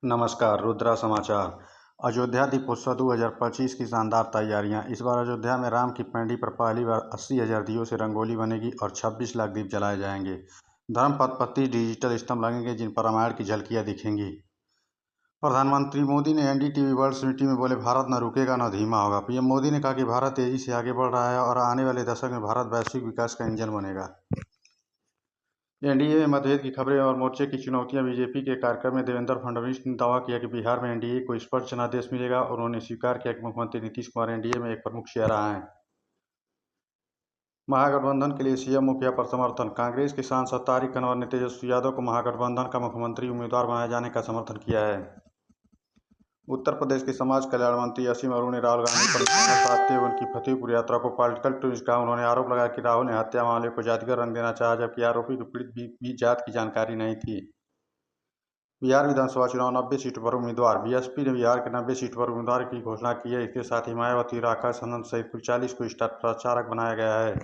नमस्कार। रुद्रा समाचार। अयोध्या दीपोत्सव 2025 की शानदार तैयारियां। इस बार अयोध्या में राम की पैड़ी पर पहली बार 80,000 दियों से रंगोली बनेगी और 26 लाख दीप जलाए जाएंगे। धर्मपथ पर 30 डिजिटल स्तंभ लगेंगे जिन पर रामायण की झलकियां दिखेंगी। प्रधानमंत्री मोदी ने एनडीटीवी वर्ल्ड सिटी में बोले, भारत न रुकेगा न धीमा होगा। पीएम मोदी ने कहा कि भारत तेजी से आगे बढ़ रहा है और आने वाले दशक में भारत वैश्विक विकास का इंजन बनेगा। एनडीए में मतभेद की खबरें और मोर्चे की चुनौतियां। बीजेपी के कार्यक्रम में देवेंद्र फडणवीस ने दावा किया कि बिहार में एनडीए को स्पष्ट जनादेश मिलेगा और उन्होंने स्वीकार किया कि मुख्यमंत्री नीतीश कुमार एनडीए में एक प्रमुख चेहरा हैं। महागठबंधन के लिए सीएम मुखिया पर समर्थन। कांग्रेस के सांसद तारिक अनवर ने तेजस्वी यादव को महागठबंधन का मुख्यमंत्री उम्मीदवार बनाए जाने का समर्थन किया है। उत्तर प्रदेश के समाज कल्याण मंत्री असीम अरूण ने राहुल गांधी पर निशाना साधते हुए उनकी फतेहपुर यात्रा को पॉलिटिकल टूरिस्ट कहा। उन्होंने आरोप लगाया कि राहुल ने हत्या मामले को जातिगत रंग देना चाहा, जबकि आरोपी को पीड़ित भी जात की जानकारी नहीं थी। बिहार विधानसभा चुनाव 90 सीटों पर उम्मीदवार। बीएसपी ने बिहार के 90 सीटों पर उम्मीदवार की घोषणा की है। इसके साथ ही मायावती, राकेश आनंद सहित कुल 40 को स्टार प्रचारक बनाया गया है।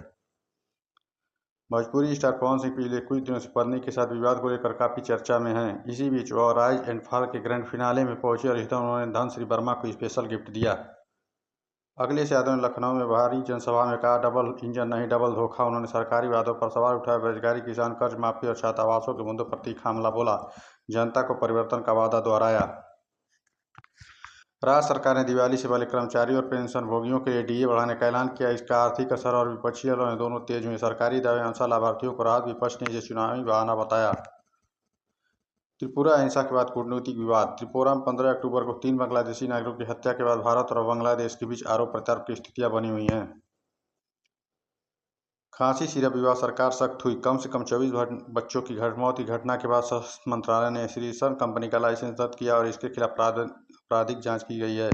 भोजपुरी स्टार पवन सिंह पिछले कुछ दिनों से पत्नी के साथ विवाद को लेकर काफी चर्चा में हैं। इसी बीच वह राइज एंड फॉल के ग्रैंड फिनाले में पहुंचे और इस दौरान उन्होंने धनश्री वर्मा को स्पेशल गिफ्ट दिया। अखिलेश यादव ने लखनऊ में भारी जनसभा में कहा, डबल इंजन नहीं डबल धोखा। उन्होंने सरकारी वादों पर सवाल उठाया। बेरोजगारी, किसान कर्ज माफी और छात्रावासों के मुद्दों पर तीखा हमला बोला। जनता को परिवर्तन का वादा दोहराया। राज्य सरकार ने दिवाली से पहले कर्मचारियों और पेंशनभोगियों के लिए डीए बढ़ाने का ऐलान किया। इसका आर्थिक असर और विपक्षी दलों ने दोनों तेज हुए। सरकारी दावे अनुसार लाभार्थियों को राहत, विपक्ष ने इसे चुनावी बहाना बताया। त्रिपुरा हिंसा के बाद कूटनीतिक विवाद। त्रिपुरा में 15 अक्टूबर को 3 बांग्लादेशी नागरिकों की हत्या के बाद भारत और बांग्लादेश के बीच आरोप प्रत्यारोप की स्थितियां बनी हुई हैं। खांसी सिरप विवाद, सरकार सख्त हुई। कम से कम 24 बच्चों की मौत की घटना के बाद स्वास्थ्य मंत्रालय ने श्रीसन कंपनी का लाइसेंस रद्द किया और इसके खिलाफ आपराधिक जांच की गई है।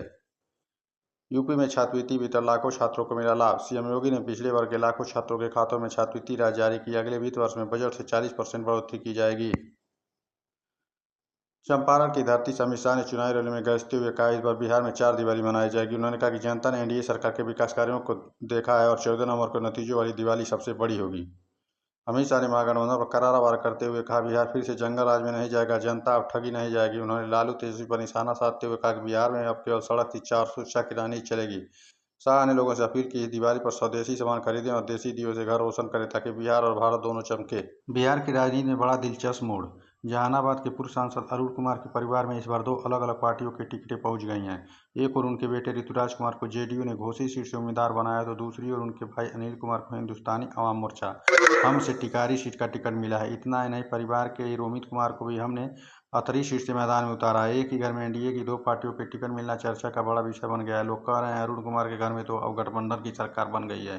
यूपी में छात्रवृत्ति वितरण, लाखों छात्रों को मिला लाभ। सीएम योगी ने पिछड़े वर्ग के लाखों छात्रों के खातों में छात्रवृत्ति राशि जारी की। अगले वित्त वर्ष में बजट से 40% बढ़ोतरी की जाएगी। चंपारण की धरती से अमित शाह ने चुनावी रैली में गरजते हुए कहा, इस बार बिहार में 4 दिवाली मनाई जाएगी। उन्होंने कहा कि जनता ने एनडीए सरकार के विकास कार्यों को देखा है और 14 नवंबर को नतीजों वाली दिवाली सबसे बड़ी होगी। अमित शाह ने महागठबंधन पर करारा वार करते हुए कहा, बिहार फिर से जंगल राज में नहीं जाएगा, जनता अब ठगी नहीं जाएगी। उन्होंने लालू तेजस्वी पर निशाना साधते हुए कहा कि बिहार में अब केवल सड़क की 400 शिक्षा की राह नहीं चलेगी। शाह ने लोगों से अपील की, दिवाली पर स्वदेशी सामान खरीदें और देसी दियों से घर रोशन करें ताकि बिहार और भारत दोनों चमके। बिहार की राजनीति में बड़ा दिलचस्प मोड़। जहानाबाद के पूर्व सांसद अरुण कुमार के परिवार में इस बार 2 अलग-अलग पार्टियों की टिकटें पहुंच गई हैं। एक ओर उनके बेटे ऋतुराज कुमार को जेडीयू ने घोसी सीट से उम्मीदवार बनाया तो दूसरी ओर उनके भाई अनिल कुमार को हिंदुस्तानी अवाम मोर्चा हम से टिकारी सीट का टिकट मिला है। इतना ही नहीं, परिवार के रोमित कुमार को भी हमने अतरी सीट से मैदान में उतारा है। एक ही घर में एनडीए की 2 पार्टियों के टिकट मिलना चर्चा का बड़ा विषय बन गया है। लोग कह रहे हैं अरुण कुमार के घर में तो अब गठबंधन की सरकार बन गई है।